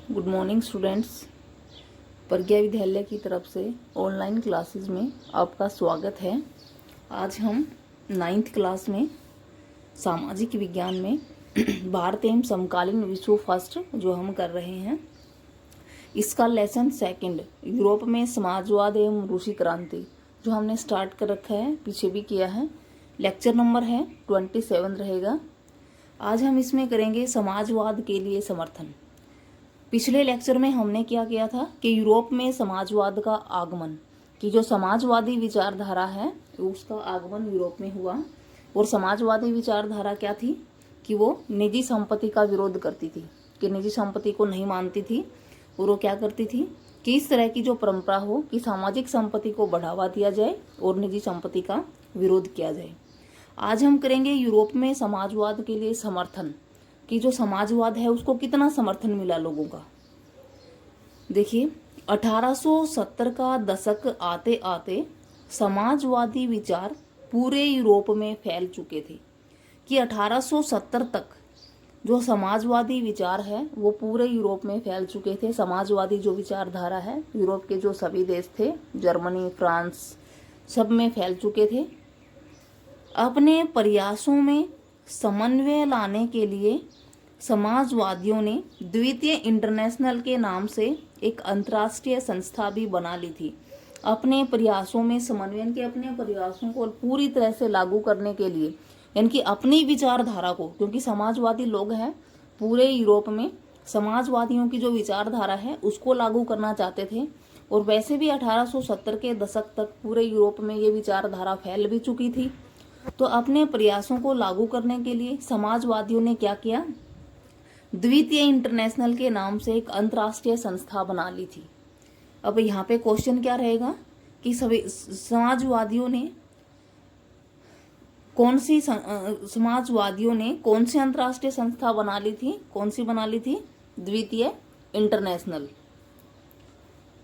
Good morning students. प्रज्ञा विद्यालय की तरफ से ऑनलाइन क्लासेस में आपका स्वागत है। आज हम 9th क्लास में सामाजिक विज्ञान में भारत एवं समकालीन विश्व फर्स्ट जो हम कर रहे हैं, इसका लेसन सेकंड यूरोप में समाजवाद एवं रूसी क्रांति जो हमने स्टार्ट कर रखा है, पीछे भी किया है। लेक्चर नंबर है 27 रहेगा। आज हम इसमें करेंगे समाजवाद के लिए समर्थन। पिछले लेक्चर में हमने क्या किया था कि यूरोप में समाजवाद का आगमन, कि जो समाजवादी विचारधारा है उसका आगमन यूरोप में हुआ। और समाजवादी विचारधारा क्या थी कि वो निजी संपत्ति का विरोध करती थी, कि निजी संपत्ति को नहीं मानती थी। और वो क्या करती थी कि इस तरह की जो परंपरा हो कि सामाजिक संपत्ति को बढ़ावा दिया जाए और निजी संपत्ति का विरोध किया जाए। आज हम करेंगे यूरोप में समाजवाद के लिए समर्थन, कि जो समाजवाद है उसको कितना समर्थन मिला लोगों का। देखिए, 1870 का दशक आते आते समाजवादी विचार पूरे यूरोप में फैल चुके थे, कि 1870 तक जो समाजवादी विचार है वो पूरे यूरोप में फैल चुके थे। समाजवादी जो विचारधारा है यूरोप के जो सभी देश थे, जर्मनी, फ्रांस, सब में फैल चुके थे। अपने प्रयासों में समन्वय लाने के लिए समाजवादियों ने द्वितीय इंटरनेशनल के नाम से एक अंतर्राष्ट्रीय संस्था भी बना ली थी। अपने प्रयासों में समन्वय के अपने प्रयासों को पूरी तरह से लागू करने के लिए, यानी कि अपनी विचारधारा को, क्योंकि समाजवादी लोग हैं पूरे यूरोप में, समाजवादियों की जो विचारधारा है उसको लागू करना चाहते थे। और वैसे भी 1870 के दशक तक पूरे यूरोप में ये विचारधारा फैल भी चुकी थी। तो अपने प्रयासों को लागू करने के लिए समाजवादियों ने क्या किया, द्वितीय इंटरनेशनल के नाम से एक अंतर्राष्ट्रीय संस्था बना ली थी। अब यहाँ पे क्वेश्चन क्या रहेगा कि सभी समाजवादियों ने कौन सी अंतर्राष्ट्रीय संस्था बना ली थी, कौन सी बना ली थी, द्वितीय इंटरनेशनल।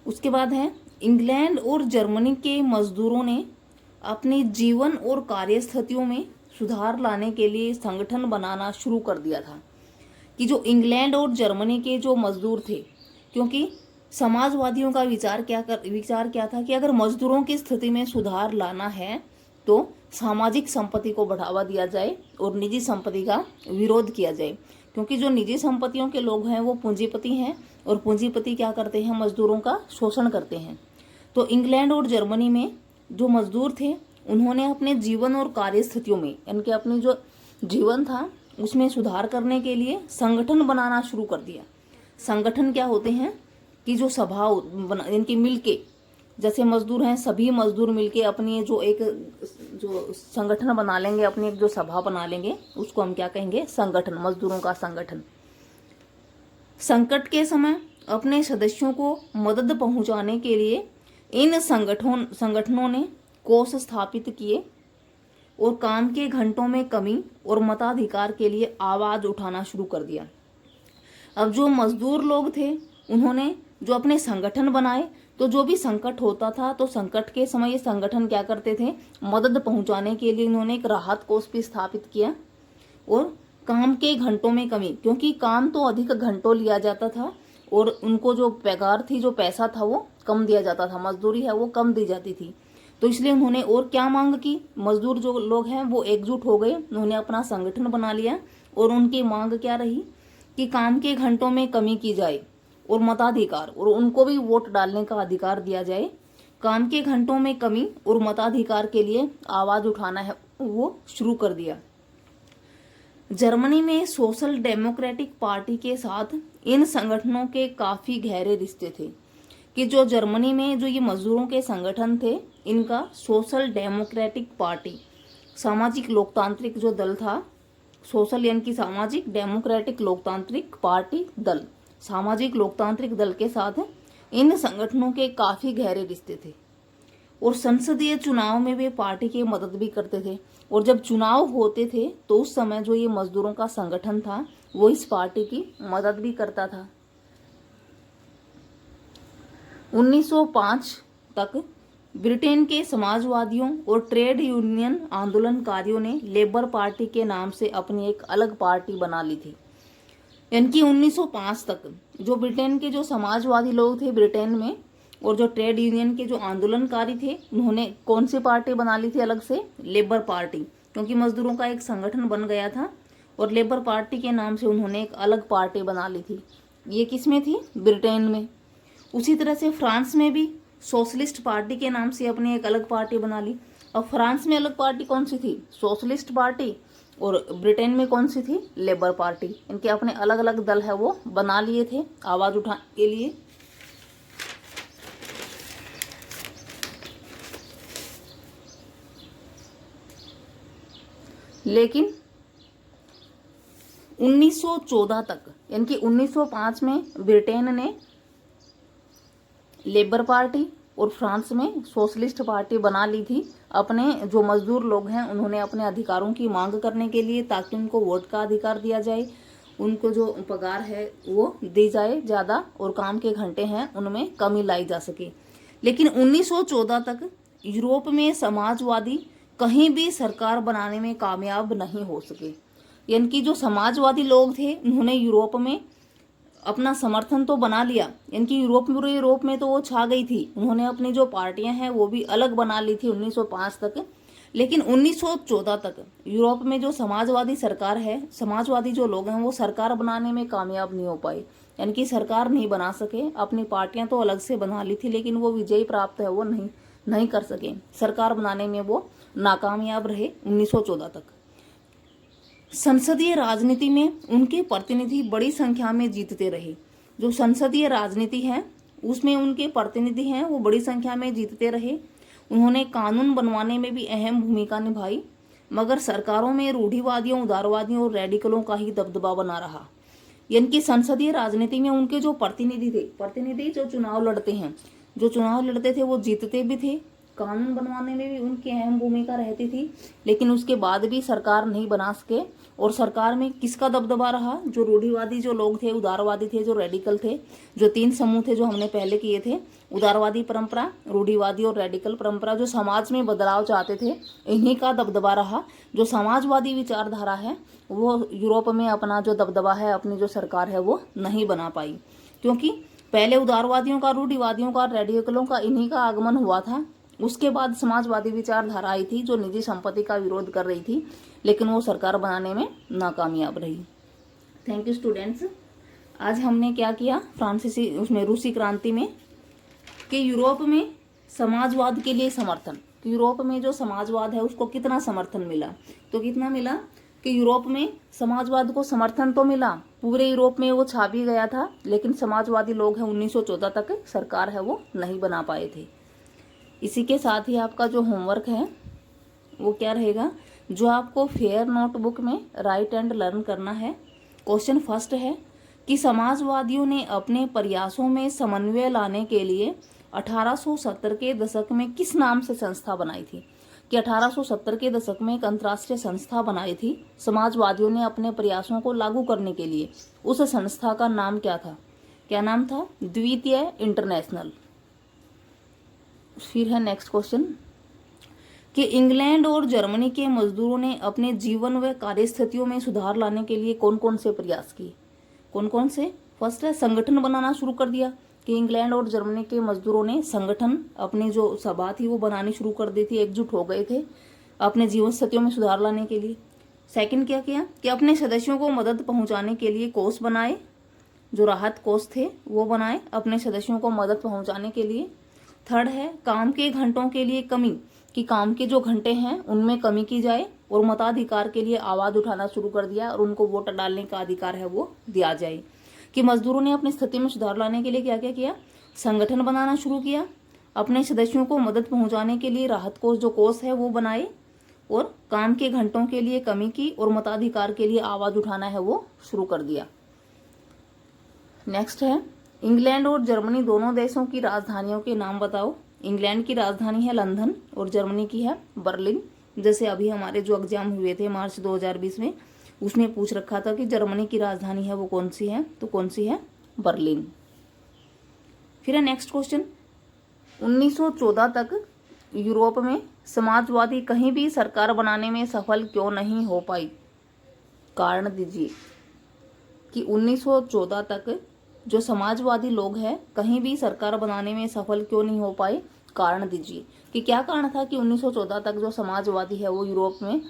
उसके बाद है इंग्लैंड और जर्मनी के मजदूरों ने अपनी जीवन और कार्यस्थितियों में सुधार लाने के लिए संगठन बनाना शुरू कर दिया था। कि जो इंग्लैंड और जर्मनी के जो मजदूर थे, क्योंकि समाजवादियों का विचार क्या था कि अगर मजदूरों की स्थिति में सुधार लाना है तो सामाजिक संपत्ति को बढ़ावा दिया जाए और निजी संपत्ति का विरोध किया जाए। क्योंकि जो निजी संपत्तियों के लोग हैं वो पूंजीपति हैं, और पूंजीपति क्या करते हैं, मजदूरों का शोषण करते हैं। तो इंग्लैंड और जर्मनी में जो मजदूर थे उन्होंने अपने जीवन और कार्य स्थितियों में, यानी कि अपनी जो जीवन था उसमें सुधार करने के लिए संगठन बनाना शुरू कर दिया। संगठन क्या होते हैं कि जो सभा इनकी मिलके, जैसे मजदूर हैं सभी मजदूर मिलके अपनी जो संगठन बना लेंगे, अपनी एक जो सभा बना लेंगे, उसको हम क्या कहेंगे, संगठन, मजदूरों का संगठन। संकट के समय अपने सदस्यों को मदद पहुंचाने के लिए इन संगठनों ने कोष स्थापित किए और काम के घंटों में कमी और मताधिकार के लिए आवाज उठाना शुरू कर दिया। अब जो मजदूर लोग थे उन्होंने जो अपने संगठन बनाए, तो जो भी संकट होता था तो संकट के समय ये संगठन क्या करते थे, मदद पहुंचाने के लिए इन्होंने एक राहत कोष भी स्थापित किया। और काम के घंटों में कमी, क्योंकि काम तो अधिक घंटों लिया जाता था और उनको जो पगार थी, जो पैसा था वो कम दिया जाता था, मजदूरी है वो कम दी जाती थी। तो इसलिए उन्होंने और क्या मांग की, मजदूर जो लोग हैं वो एकजुट हो गए, उन्होंने अपना संगठन बना लिया। और उनकी मांग क्या रही कि काम के घंटों में कमी की जाए और मताधिकार, और उनको भी वोट डालने का अधिकार दिया जाए। काम के घंटों में कमी और मताधिकार के लिए आवाज उठाना है वो शुरू कर दिया। जर्मनी में सोशल डेमोक्रेटिक पार्टी के साथ इन संगठनों के काफी गहरे रिश्ते थे। कि जो जर्मनी में जो ये मजदूरों के संगठन थे, इनका सोशल डेमोक्रेटिक पार्टी, सामाजिक लोकतांत्रिक जो दल था, सोशल यानी कि सामाजिक, डेमोक्रेटिक लोकतांत्रिक पार्टी दल, सामाजिक लोकतांत्रिक दल के साथ इन संगठनों के काफी गहरे रिश्ते थे। और संसदीय चुनाव में वे पार्टी की मदद भी करते थे। और जब चुनाव होते थे तो उस समय जो ये मजदूरों का संगठन था वो इस पार्टी की मदद भी करता था। 1905 तक ब्रिटेन के समाजवादियों और ट्रेड यूनियन आंदोलनकारियों ने लेबर पार्टी के नाम से अपनी एक अलग पार्टी बना ली थी। यानी कि 1905 तक जो ब्रिटेन के जो समाजवादी लोग थे ब्रिटेन में, और जो ट्रेड यूनियन के जो आंदोलनकारी थे, उन्होंने कौन सी पार्टी बना ली थी अलग से? लेबर पार्टी, क्योंकि मजदूरों का एक संगठन बन गया था और लेबर पार्टी के नाम से उन्होंने एक अलग पार्टी बना ली थी। ये किस में थी? ब्रिटेन में। उसी तरह से फ्रांस में भी सोशलिस्ट पार्टी के नाम से अपनी एक अलग पार्टी बना ली। अब फ्रांस में अलग पार्टी कौन सी थी? Socialist party. और ब्रिटेन में कौन सी थी? Labour party. इनके अपने अलग अलग दल है वो बना लिए थे आवाज उठाने के लिए। लेकिन 1914 तक, यानी कि 1905 में ब्रिटेन ने लेबर पार्टी और फ्रांस में सोशलिस्ट पार्टी बना ली थी। अपने जो मजदूर लोग हैं उन्होंने अपने अधिकारों की मांग करने के लिए, ताकि उनको वोट का अधिकार दिया जाए, उनको जो पगार है वो दी जाए ज़्यादा, और काम के घंटे हैं उनमें कमी लाई जा सके। लेकिन 1914 तक यूरोप में समाजवादी कहीं भी सरकार बनाने में कामयाब नहीं हो सके। यानी कि जो समाजवादी लोग थे उन्होंने यूरोप में अपना समर्थन तो बना लिया, यानी कि यूरोप में तो वो छा गई थी। उन्होंने अपनी जो पार्टियां हैं वो भी अलग बना ली थी 1905 तक। लेकिन 1914 तक यूरोप में जो समाजवादी सरकार है, समाजवादी जो लोग हैं वो सरकार बनाने में कामयाब नहीं हो पाए, यानी कि सरकार नहीं बना सके। अपनी पार्टियां तो अलग से बना ली थी, लेकिन वो विजयी प्राप्त है वो नहीं कर सके। सरकार बनाने में वो नाकामयाब रहे 1914 तक। संसदीय राजनीति में उनके प्रतिनिधि बड़ी संख्या में जीतते रहे। जो संसदीय राजनीति है उसमें उनके प्रतिनिधि हैं वो बड़ी संख्या में जीतते रहे। उन्होंने कानून बनवाने में भी अहम भूमिका निभाई, मगर सरकारों में रूढ़िवादियों, उदारवादियों और रेडिकलों का ही दबदबा बना रहा। यानी कि संसदीय राजनीति में उनके जो प्रतिनिधि थे, प्रतिनिधि जो चुनाव लड़ते थे वो जीतते भी थे। कानून बनवाने में भी उनकी अहम भूमिका रहती थी, लेकिन उसके बाद भी सरकार नहीं बना सके। और सरकार में किसका दबदबा रहा? जो रूढ़िवादी जो लोग थे, उदारवादी थे, जो रेडिकल थे। जो तीन समूह थे जो हमने पहले किए थे, उदारवादी परंपरा, रूढ़िवादी और रेडिकल परंपरा, जो समाज में बदलाव चाहते थे, इन्हीं का दबदबा रहा। जो समाजवादी विचारधारा है वो यूरोप में अपना जो दबदबा है, अपनी जो सरकार है वो नहीं बना पाई, क्योंकि पहले उदारवादियों का, रूढ़िवादियों का, रेडिकलों का इन्हीं का आगमन हुआ था। उसके बाद समाजवादी विचारधारा आई थी जो निजी संपत्ति का विरोध कर रही थी, लेकिन वो सरकार बनाने में नाकामयाब रही। Thank you students. आज हमने क्या किया फ्रांसीसी उसमें रूसी क्रांति में, कि यूरोप में समाजवाद के लिए समर्थन, कि यूरोप में जो समाजवाद है उसको कितना समर्थन मिला। तो कितना मिला कि यूरोप में समाजवाद को समर्थन तो मिला, पूरे यूरोप में वो छा भी गया था, लेकिन समाजवादी लोग हैं 1914 तक सरकार है वो नहीं बना पाए थे। इसी के साथ ही आपका जो होमवर्क है वो क्या रहेगा, जो आपको फेयर नोटबुक में राइट एंड लर्न करना है। क्वेश्चन फर्स्ट है कि समाजवादियों ने अपने प्रयासों में समन्वय लाने के लिए 1870 के दशक में किस नाम से संस्था बनाई थी? कि 1870 के दशक में एक अंतर्राष्ट्रीय संस्था बनाई थी समाजवादियों ने अपने प्रयासों को लागू करने के लिए। उस संस्था का नाम क्या था? क्या नाम था? द्वितीय इंटरनेशनल। फिर है नेक्स्ट क्वेश्चन कि इंग्लैंड और जर्मनी के मजदूरों ने अपने जीवन व कार्य स्थितियों में सुधार लाने के लिए कौन कौन से प्रयास किए? कौन कौन से? फर्स्ट है संगठन बनाना शुरू कर दिया, कि इंग्लैंड और जर्मनी के मजदूरों ने संगठन, अपनी जो सभा थी वो बनानी शुरू कर दी थी, एकजुट हो गए थे अपने जीवन स्थितियों में सुधार लाने के लिए। सेकंड क्या किया कि अपने सदस्यों को मदद पहुंचाने के लिए कोष बनाए, जो राहत कोष थे वो बनाए अपने सदस्यों को मदद पहुंचाने के लिए। थर्ड है काम के घंटों के लिए कमी, कि काम के जो घंटे हैं उनमें कमी की जाए, और मताधिकार के लिए आवाज उठाना शुरू कर दिया और उनको वोट डालने का अधिकार है वो दिया जाए। कि मजदूरों ने अपनी स्थिति में सुधार लाने के लिए क्या क्या किया? संगठन बनाना शुरू किया, अपने सदस्यों को मदद पहुंचाने के लिए राहत कोष, जो कोष है वो बनाए, और काम के घंटों के लिए कमी की, और मताधिकार के लिए आवाज उठाना है वो शुरू कर दिया। नेक्स्ट है इंग्लैंड और जर्मनी दोनों देशों की राजधानियों के नाम बताओ। इंग्लैंड की राजधानी है लंदन और जर्मनी की है बर्लिन। जैसे अभी हमारे जो एग्जाम हुए थे मार्च 2020 में, उसमें पूछ रखा था कि जर्मनी की राजधानी है वो कौन सी है, तो कौन सी है? बर्लिन। फिर है नेक्स्ट क्वेश्चन, 1914 तक यूरोप में समाजवादी कहीं भी सरकार बनाने में सफल क्यों नहीं हो पाई? कारण दीजिए। कि 1914 तक जो समाजवादी लोग हैं कहीं भी सरकार बनाने में सफल क्यों नहीं हो पाए, कारण दीजिए कि क्या कारण था कि 1914 तक जो समाजवादी है वो यूरोप में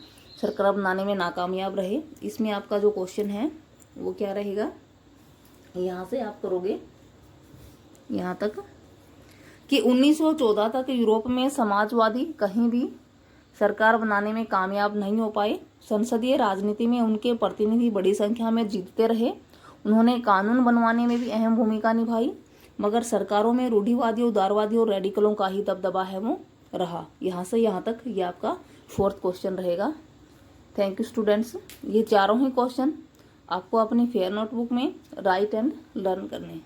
सरकार बनाने में नाकामयाब रहे। इसमें आपका जो क्वेश्चन है वो क्या रहेगा, यहाँ से आप करोगे यहाँ तक कि 1914 तक यूरोप में समाजवादी कहीं भी सरकार बनाने में कामयाब नहीं हो पाए। संसदीय राजनीति में उनके प्रतिनिधि बड़ी संख्या में जीतते रहे। उन्होंने कानून बनवाने में भी अहम भूमिका निभाई, मगर सरकारों में रूढ़िवादियों, उदारवादियों और रेडिकलों का ही दबदबा है वो रहा। यहाँ से यहाँ तक ये आपका 4th क्वेश्चन रहेगा। Thank you students. ये चारों ही क्वेश्चन आपको अपनी फेयर नोटबुक में राइट एंड लर्न करने हैं।